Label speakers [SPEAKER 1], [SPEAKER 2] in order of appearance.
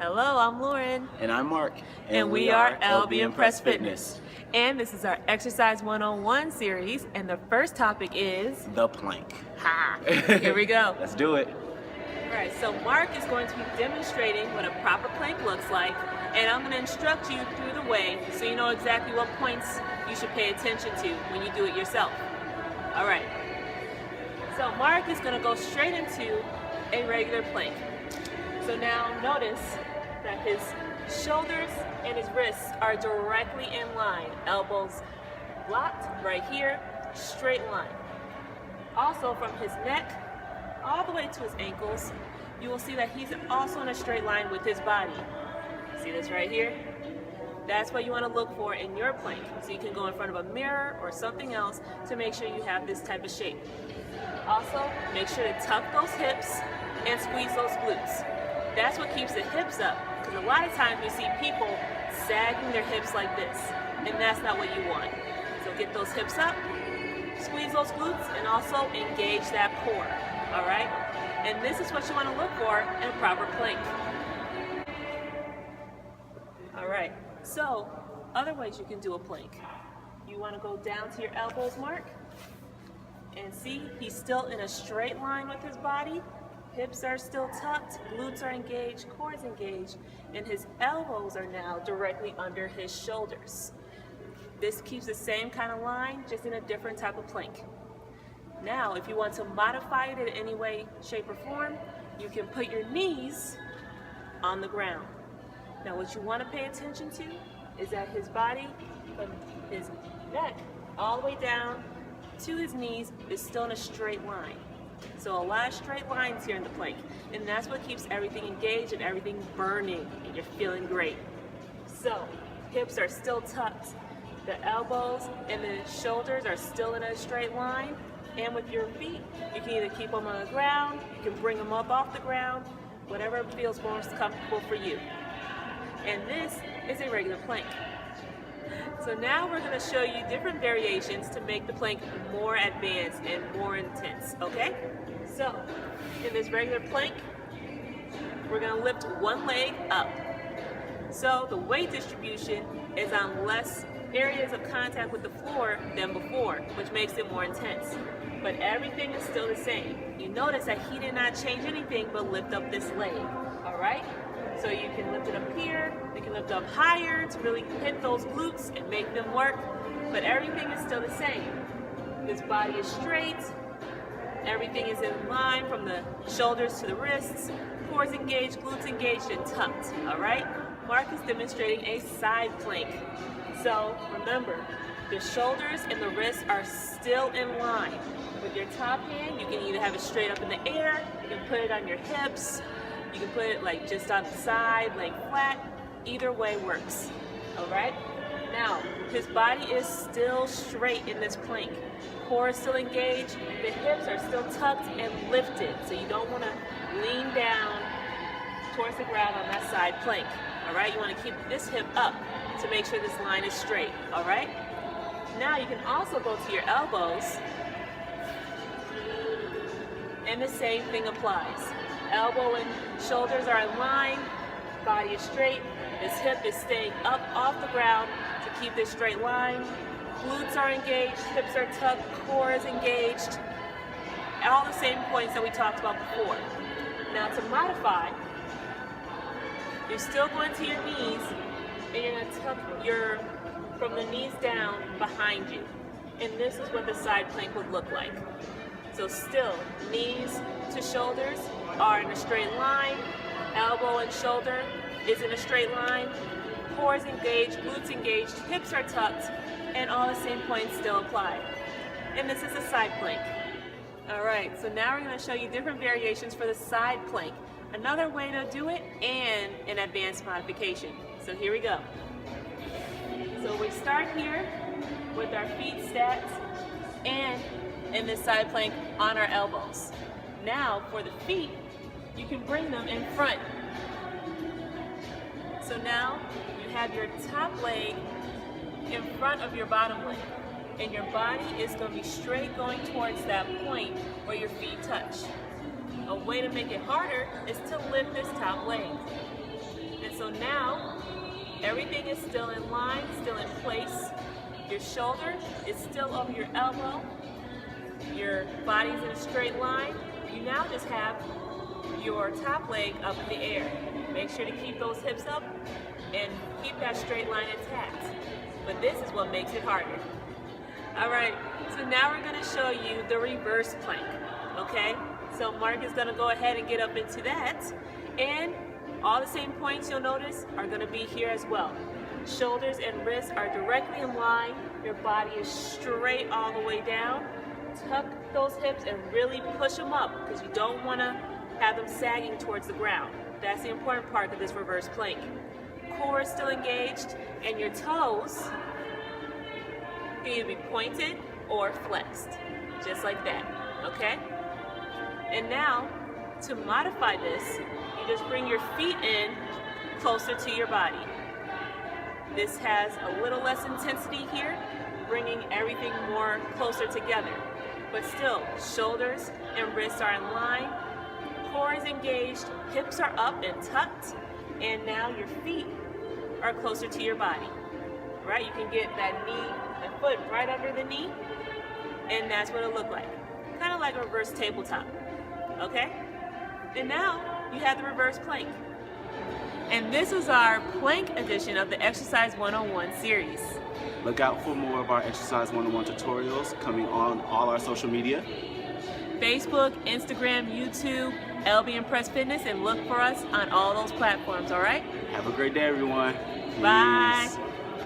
[SPEAKER 1] Hello, I'm Lauren.
[SPEAKER 2] And I'm Mark.
[SPEAKER 1] And we are LBMPF Fitness. And this is our Exercise 101 series, and the first topic is
[SPEAKER 2] the plank.
[SPEAKER 1] Ha! Here we go.
[SPEAKER 2] Let's do it.
[SPEAKER 1] All right, so Mark is going to be demonstrating what a proper plank looks like, and I'm going to instruct you through the way so you know exactly what points you should pay attention to when you do it yourself. All right. So Mark is going to go straight into a regular plank. So now notice that his shoulders and his wrists are directly in line. Elbows locked right here, straight line. Also from his neck all the way to his ankles, you will see that he's also in a straight line with his body. See this right here? That's what you want to look for in your plank. So you can go in front of a mirror or something else to make sure you have this type of shape. Also, make sure to tuck those hips and squeeze those glutes. That's what keeps the hips up, because a lot of times we see people sagging their hips like this, and that's not what you want. So get those hips up, squeeze those glutes, and also engage that core, all right? And this is what you want to look for in a proper plank. All right, so other ways you can do a plank. You want to go down to your elbows, Mark, and see he's still in a straight line with his body. Hips are still tucked, glutes are engaged, core is engaged, and his elbows are now directly under his shoulders. This keeps the same kind of line, just in a different type of plank. Now, if you want to modify it in any way, shape, or form, you can put your knees on the ground. Now, what you want to pay attention to is that his body, from his neck all the way down to his knees, is still in a straight line. So a lot of straight lines here in the plank, and that's what keeps everything engaged and everything burning, and you're feeling great. So hips are still tucked, the elbows and the shoulders are still in a straight line, and with your feet, you can either keep them on the ground, you can bring them up off the ground, whatever feels most comfortable for you. And this is a regular plank. So now we're going to show you different variations to make the plank more advanced and more intense, okay? So, in this regular plank, we're going to lift one leg up. So the weight distribution is on less areas of contact with the floor than before, which makes it more intense. But everything is still the same. You notice that he did not change anything but lift up this leg, all right? So you can lift it up here, you can lift up higher to really hit those glutes and make them work, but everything is still the same. This body is straight, everything is in line from the shoulders to the wrists, core is engaged, glutes engaged, and tucked, all right? Mark is demonstrating a side plank. So remember, the shoulders and the wrists are still in line. With your top hand, you can either have it straight up in the air, you can put it on your hips, you can put it like just on the side, laying flat. Either way works, all right? Now, his body is still straight in this plank. Core is still engaged, the hips are still tucked and lifted, so you don't want to lean down towards the ground on that side plank, all right? You want to keep this hip up to make sure this line is straight, all right? Now you can also go to your elbows, and the same thing applies. Elbow and shoulders are in line, body is straight, this hip is staying up off the ground to keep this straight line. Glutes are engaged, hips are tucked, core is engaged. All the same points that we talked about before. Now to modify, you're still going to your knees, and you're going to tuck from the knees down behind you. And this is what the side plank would look like. So still, knees to shoulders are in a straight line, elbow and shoulder is in a straight line, core is engaged, glutes engaged, hips are tucked, and all the same points still apply. And this is a side plank. All right, so now we're going to show you different variations for the side plank. Another way to do it and an advanced modification. So here we go. So we start here with our feet stacked and in this side plank on our elbows. Now for the feet, you can bring them in front. So now you have your top leg in front of your bottom leg, and your body is going to be straight going towards that point where your feet touch. A way to make it harder is to lift this top leg. So now, everything is still in line, still in place. Your shoulder is still over your elbow. Your body's in a straight line. You now just have your top leg up in the air. Make sure to keep those hips up and keep that straight line intact. But this is what makes it harder. All right, so now we're gonna show you the reverse plank, okay? So Mark is gonna go ahead and get up into that. And all the same points you'll notice are gonna be here as well. Shoulders and wrists are directly in line. Your body is straight all the way down. Tuck those hips and really push them up because you don't wanna have them sagging towards the ground. That's the important part of this reverse plank. Core is still engaged and your toes can either be pointed or flexed, just like that, okay? And now, to modify this, you just bring your feet in closer to your body. This has a little less intensity here, bringing everything more closer together. But still, shoulders and wrists are in line, core is engaged, hips are up and tucked, and now your feet are closer to your body, right? You can get that knee and foot right under the knee, and that's what it'll look like. Kind of like a reverse tabletop, okay? And now you have the reverse plank. And this is our plank edition of the Exercise 101 series.
[SPEAKER 2] Look out for more of our Exercise 101 tutorials coming on all our social media.
[SPEAKER 1] Facebook, Instagram, YouTube, LBMPF, and look for us on all those platforms, all right?
[SPEAKER 2] Have a great day, everyone.
[SPEAKER 1] Bye.
[SPEAKER 2] Peace.